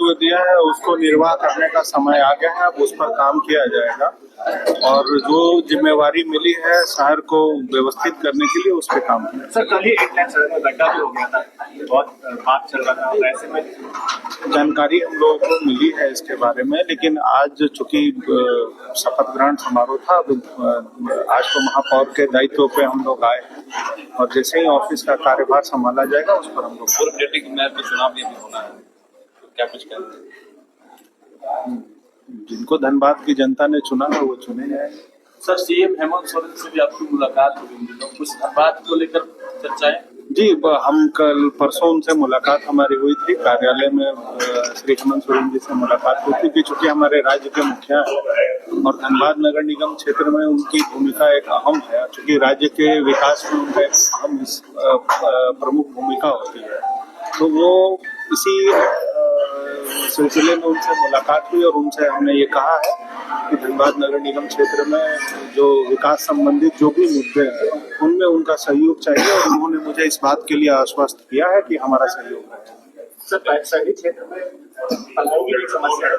दायित्व दिया है उसको निर्वाह करने का समय आ गया है। अब उस पर काम किया जाएगा और जो जिम्मेवारी मिली है शहर को व्यवस्थित करने के लिए उस पर काम किया। सर, कल ही एक लाइन सड़क में गड्ढा भी हो गया था, बहुत बात चल रहा था, ऐसे में जानकारी हम लोगों को मिली है इसके बारे में, लेकिन आज चूंकि शपथ ग्रहण समारोह था, आज तो महापौर के दायित्व पे हम लोग आए हैं और जैसे ही ऑफिस का कार्यभार संभाला जाएगा उस पर हम लोग। पूर्व डिप्टी मेयर का चुनाव भी होना है, तो क्या कुछ कहेंगे? जिनको धनबाद की जनता ने चुना है वो चुने गए। सर, सीएम हेमंत सोरेन से भी आपकी मुलाकात हुई, कुछ धनबाद को लेकर चर्चाएं? जी, हम कल परसों उनसे मुलाकात हमारी हुई थी कार्यालय में। श्री हेमंत सोरेन जी से मुलाकात हुई थी कि चूंकि हमारे राज्य के मुखिया हैं और धनबाद नगर निगम क्षेत्र में उनकी भूमिका एक अहम है, चूंकि राज्य के विकास में उनका एक अहम प्रमुख भूमिका होती है, तो वो इसी सिलसिले में उनसे मुलाकात हुई और उनसे हमने ये कहा है कि धनबाद नगर निगम क्षेत्र में जो विकास संबंधित जो भी मुद्दे हैं उनमें उनका सहयोग चाहिए और उन्होंने मुझे इस बात के लिए आश्वस्त किया है कि हमारा सहयोग है। सर, शहरी क्षेत्र में लोगों की समस्या है,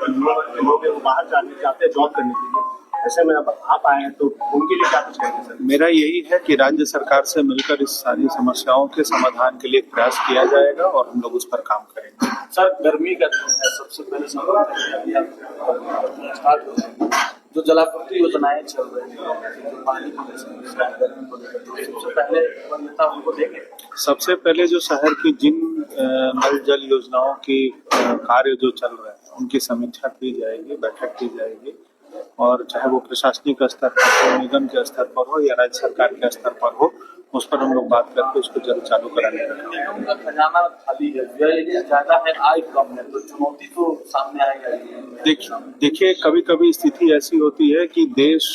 लोग बाहर जाने जाते हैं जॉब करने के लिए, ऐसे में अब आप आए हैं तो उनके लिए क्या कुछ कहेंगे? सर, मेरा यही है कि राज्य सरकार से मिलकर इस सारी समस्याओं के समाधान के लिए प्रयास किया जाएगा और हम लोग उस पर काम करेंगे। सर, गर्मी का सबसे पहले जो जलापूर्ति योजनाएं चल रही है, जो पानी की समस्या है, गर्मी को लेकर, सबसे पहले नेता उनको देंगे। सबसे पहले जो शहर की जिन नल जल योजनाओं की कार्य जो चल रहे हैं उनकी समीक्षा की जाएगी, बैठक की जाएगी और चाहे वो प्रशासनिक स्तर पर हो, निगम के स्तर पर हो या राज्य सरकार के स्तर पर हो, उस पर हम लोग बात करके उसको जल्द चालू कराने का। उनका खजाना खाली है, व्यय ज्यादा है, आय कम है, तो चुनौती तो सामने आएगा। देखिए, कभी कभी स्थिति ऐसी होती है कि देश,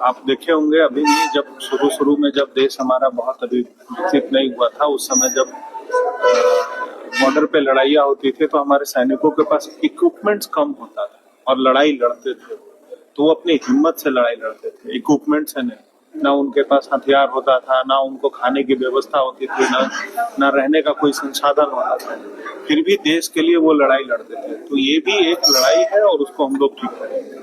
आप देखे होंगे अभी नहीं, जब शुरू में जब देश हमारा बहुत अभी विकसित नहीं हुआ था, उस समय जब बॉर्डर पे लड़ाइयाँ होती थी तो हमारे सैनिकों के पास इक्विपमेंट्स कम होता था और लड़ाई लड़ते थे, तो वो अपनी हिम्मत से लड़ाई लड़ते थे, इक्विपमेंट से नहीं। ना उनके पास हथियार होता था, ना उनको खाने की व्यवस्था होती थी, ना रहने का कोई संसाधन होता था, फिर भी देश के लिए वो लड़ाई लड़ते थे। तो ये भी एक लड़ाई है और उसको हम लोग ठीक करेंगे।